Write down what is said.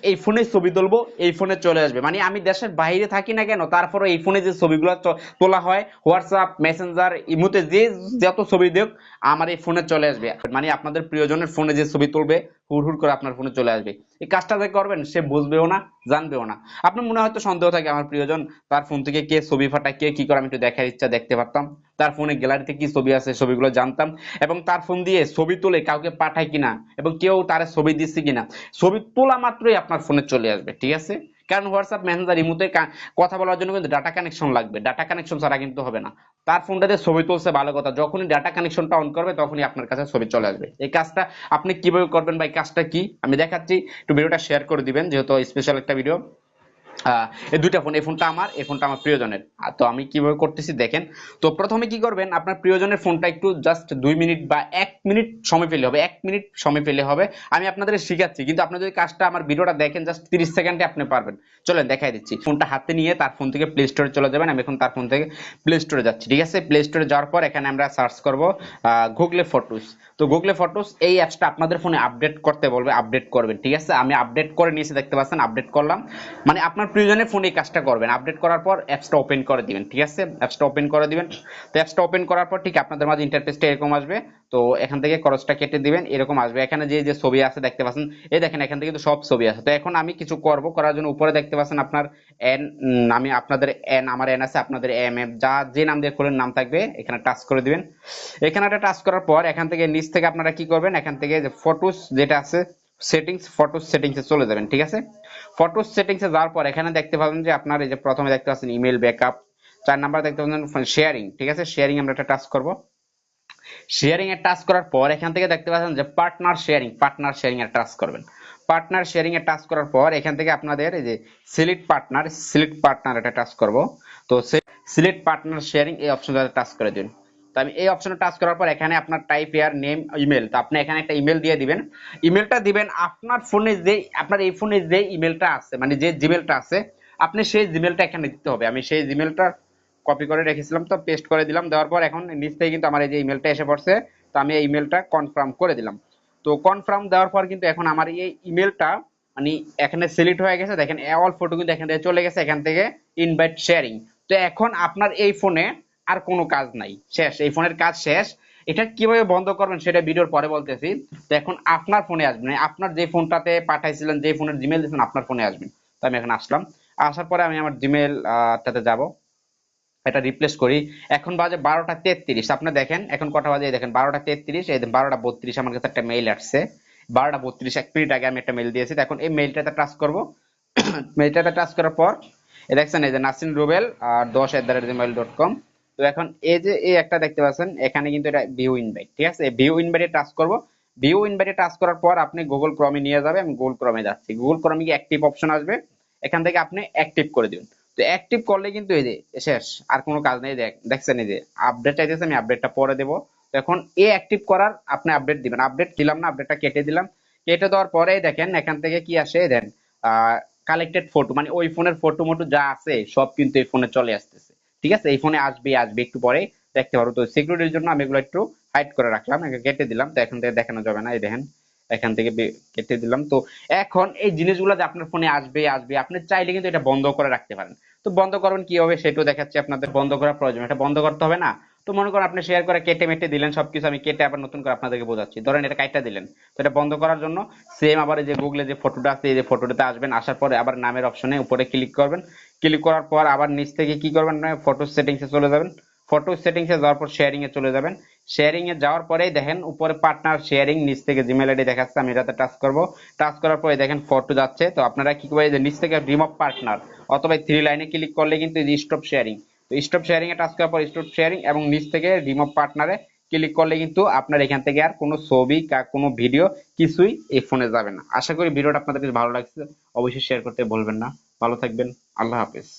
এই ফোনে ছবি তুলবো, এই ফোনে চলে আসবে। মানে আমি দেশের বাইরে থাকি না কেন, তারপরে এই ফোনে যে ছবিগুলো তোলা হয়, হোয়াটসঅ্যাপ, মেসেঞ্জার, ইমোতে যে যত ছবি দেখ আমার এই ফোনে চলে আসবে। মানে আপনাদের প্রিয়জনের ফোনে যে ছবি তুলবে হুড় হুড় করে আপনার ফোনে চলে আসবে। এই কাজটা যে করবেন সে বুঝবেও না, জানবেও না। আপনার মনে হয়তো সন্দেহ থাকে আমার প্রিয়জন তার ফোন থেকে কে ছবি ফাটায়, কে কি করে, আমি একটু দেখার ইচ্ছা, দেখতে পারতাম তার ফোনে গ্যালারিতে কি ছবি আছে, ছবিগুলো জানতাম, এবং তার ফোন দিয়ে ছবি তুলে কাউকে পাঠায় কিনা, এবং কেউ তার ছবি দিচ্ছে কিনা, ছবি তোলা মাত্রই আপনার ফোনে চলে আসবে। ঠিক আছে? কারণ হোয়াটসঅ্যাপ, মেসেঞ্জার, ইমোতে কথা বলার জন্য কিন্তু ডাটা কানেকশন লাগবে, ডাটা কানেকশন ছাড়া কিন্তু হবে না। তার ফোনটাতে ছবি তুলছে ভালো কথা, যখনই ডাটা কানেকশনটা অন করবে তখনই আপনার কাছে ছবি চলে আসবে। এই কাজটা আপনি কিভাবে করবেন বা এই কাজটা কি আমি দেখাচ্ছি, একটু ভিডিওটা শেয়ার করে দিবেন, যেহেতু স্পেশাল একটা ভিডিও। এই দুইটা ফোন, এই ফোনটা আমার, এই ফোনটা আমার প্রিয়জনের। তো আমি কিভাবে করতেছি দেখেন। তো প্রথমে কি করবেন, আপনার প্রিয়জনের ফোনটা একটু জাস্ট 2 মিনিট বা 1 মিনিট সময় পেলে হবে, 1 মিনিট সময় পেলে হবে। আমি আপনাদের শিখাচ্ছি, কিন্তু আপনি যদি কাজটা আমার ভিডিওটা দেখেন জাস্ট 30 সেকেন্ডে আপনি পারবেন। চলেন দেখাই দিচ্ছি। ফোনটা হাতে নিয়ে তার ফোন থেকে প্লে স্টোরে চলে যাবেন। আমি এখন তার ফোন থেকে প্লে স্টোরে যাচ্ছি। ঠিক আছে? প্লে স্টোরে যাওয়ার পর এখানে আমরা সার্চ করব গুগলে ফটোস। তো গুগলে ফটোস এই অ্যাপসটা আপনাদের ফোনে আপডেট করতে বলবে, আপডেট করবেন। ঠিক আছে? আমি আপডেট করে নিয়েছি, দেখতে পাচ্ছেন আপডেট করলাম। মানে আপনার প্রয়োজনের ফোনে এই কাজটা করবেন, আপডেট করার পর অ্যাপসটা ওপেন করে দিবেন। ঠিক আছে? অ্যাপসটা ওপেন করে দিবেন। তো অ্যাপসটা ওপেন করার পর ঠিক আপনাদের মাঝে ইন্টারফেসটা এরকম আসবে। তো এখান থেকে খরচটা কেটে দিবেন, এরকম আসবে। এখানে যে যে ছবি আছে দেখতে পাচ্ছেন, এই দেখেন এখান থেকে কিন্তু সব ছবি আছে। তো এখন আমি কিছু করব, করার জন্য উপরে দেখতে পাচ্ছেন আপনার এন, আমি আপনাদের এন, আমার এন আছে, আপনাদের এম এম, যা যে নাম দিয়ে খোলেন নাম থাকবে, এখানে টাচ করে দিবেন। এখানে একটা টাচ করার পর এখান থেকে নিচ থেকে আপনারা কি করবেন, এখান থেকে যে ফটোস যেটা আছে সেটিংস, ফটোস সেটিংসে চলে যাবেন। ঠিক আছে? ফটোস সেটিংসে যাওয়ার পর এখানে দেখতে পাবেন যে আপনার এই যে প্রথমে দেখতে পাচ্ছেন ইমেল ব্যাকআপ, 4 নাম্বার দেখতে পাচ্ছেন শেয়ারিং। ঠিক আছে? শেয়ারিং আমরা একটা টাচ করব। শেয়ারিং এ টাচ করার পর এখান থেকে দেখতে পাচ্ছেন যে পার্টনার শেয়ারিং, পার্টনার শেয়ারিং এ টাচ করবেন। পার্টনার শেয়ারিং এ টাচ করার পর এখান থেকে আপনাদের এই যে সিলেক্ট পার্টনার, সিলেক্ট পার্টনার এটা টাচ করব। তো সিলেক্ট পার্টনার শেয়ারিং এই অপশনটাতে টাচ করে দিন। তো আমি এই অপশনে টাচ করার পর এখানে আপনার টাইপ ইয়ার নেম, ইমেল, তো আপনি এখানে একটা ইমেল দিয়ে দিবেন। ইমেলটা দিবেন আপনার ফোনে যে, আপনার এই ফোনে যে ইমেলটা আছে, মানে যে জিমেলটা আছে, আপনি সেই জিমেলটা এখানে দিতে হবে। আমি সেই জিমেলটা কপি করে রেখেছিলাম, তো পেস্ট করে দিলাম। দেওয়ার পর এখন নিচ থেকে কিন্তু আমার এই যে ইমেলটা এসে পড়ছে, তো আমি এই ইমেলটা কনফার্ম করে দিলাম। তো কনফার্ম দেওয়ার পর কিন্তু এখন আমার এই ইমেলটা মানে এখানে সিলেক্ট হয়ে গেছে। দেখেন অল ফটো কিন্তু এখান থেকে চলে গেছে, এখান থেকে ইনভাইট শেয়ারিং। তো এখন আপনার এই ফোনে আর কোনো কাজ নাই, শেষ, এই ফোনের কাজ শেষ। এটা কিভাবে বন্ধ করবেন সেটা ভিডিওর পরে বলতেছি। তো এখন আপনার ফোনে আসবেন, আপনার যে ফোনটাতে পাঠাইছিলেন, যে ফোনের জিমেল দিয়েছেন আপনার ফোনে আসবেন। তো আমি এখন আসলাম, আসার পরে আমি আমার জিমেল টাতে যাব, এটা রিপ্লেস করি। এখন বাজে 12টা 33, আপনি দেখেন এখন কটা বাজে, দেখেন 12টা 33, এই 12টা 32 আমার কাছে একটা মেইল আসছে। 12টা 32, 1 মিনিট আগে আমি একটা মেইল দিয়েছি। এখন এই মেইলটাতে টাচ করব। মেইলটাতে টাচ করার পর দেখছেন এই যে নাসিন রুবেল 10@gmail.com। তো এখন এই যে এই একটা দেখতে পাচ্ছেন এখানে কিন্তু এটা ভিউ ইনভাইট। ঠিক আছে? ভিউ ইনভাইটে টাচ করব। ভিউ ইনভাইটে টাচ করার পর আপনি গুগল ক্রমে নিয়ে যাবে, আমি গুগল ক্রমে যাচ্ছি। গুগল ক্রমে গিয়ে অ্যাক্টিভ অপশন আসবে, এখান থেকে আপনি অ্যাক্টিভ করে দিবেন। তো অ্যাক্টিভ করলে কিন্তু এই যে শেষ, আর কোনো কাজ নেই। দেখছেন এই যে আপডেট চাইতেছে, আমি আপডেটটা পরে দেবো। তো এখন এ অ্যাক্টিভ করার আপনি আপডেট দিবেন। আপডেট দিলাম না, আপডেটটা কেটে দিলাম। কেটে দেওয়ার পরেই দেখেন এখান থেকে কি আসে, দেন কালেক্টেড ফটো, মানে ওই ফোনের ফটো মটো যা আছে সব কিন্তু এই ফোনে চলে আসতেছে। ঠিক আছে? এই ফোনে আসবে, আসবে একটু পরে দেখতে পারো। তো সিকিউরিটির জন্য আমি এগুলো একটু হাইড করে রাখলাম, কেটে দিলাম। তো এখন থেকে দেখানো যাবে না, এই দেখেন এখান থেকে কেটে দিলাম। তো এখন এই জিনিসগুলো যে আপনার ফোনে আসবে, আসবে, আপনি চাইলে কিন্তু এটা বন্ধ করে রাখতে পারেন। তো বন্ধ করবেন কিভাবে সেটাও দেখাচ্ছি আপনাদের। বন্ধ করার প্রয়োজন, এটা বন্ধ করতে হবে না। তো মনে করেন আপনি শেয়ার করে কেটে মেটে দিলেন সবকিছু, আমি কেটে আবার নতুন করে আপনাদেরকে বোঝাচ্ছি। ধরেন এটা কাইটা দিলেন, তো এটা বন্ধ করার জন্য সেম আবার এই যে গুগলে যে ফটোটা আছে, এই যে ফটোটাতে আসবেন, আসার পরে আবার নামের অপশনে উপরে ক্লিক করবেন। ক্লিক করার পর আবার নিচ থেকে কি করবেন, ফটো সেটিংসে চলে যাবেন। ফটো সেটিংসে যাওয়ার পর শেয়ারিং এ চলে যাবেন। শেয়ারিং এ যাওয়ার পরেই দেখেন উপরে পার্টনার শেয়ারিং, নিচ থেকে জিমেল আইডি দেখাচ্ছে, আমি এটাতে টাচ করব। টাচ করার পরে দেখেন ফটো যাচ্ছে। তো আপনারা কি করবেন, যে নিচ থেকে রিমুভ পার্টনার অথবা 3 লাইনে ক্লিক করলে কিন্তু স্টপ শেয়ারিং, তো স্টপ শেয়ারিং এ টাচ করার পর স্টপ শেয়ারিং এবং নিচ থেকে রিমুভ পার্টনারে ক্লিক করলে কিন্তু আপনার এখান থেকে আর কোনো ছবি কোনো ভিডিও কিছুই এই ফোনে যাবে না। আশা করি ভিডিওটা আপনাদের কাছে ভালো লাগছে, অবশ্যই শেয়ার করতে ভুলবেন না। ভালো থাকবেন, আল্লাহ হাফেজ।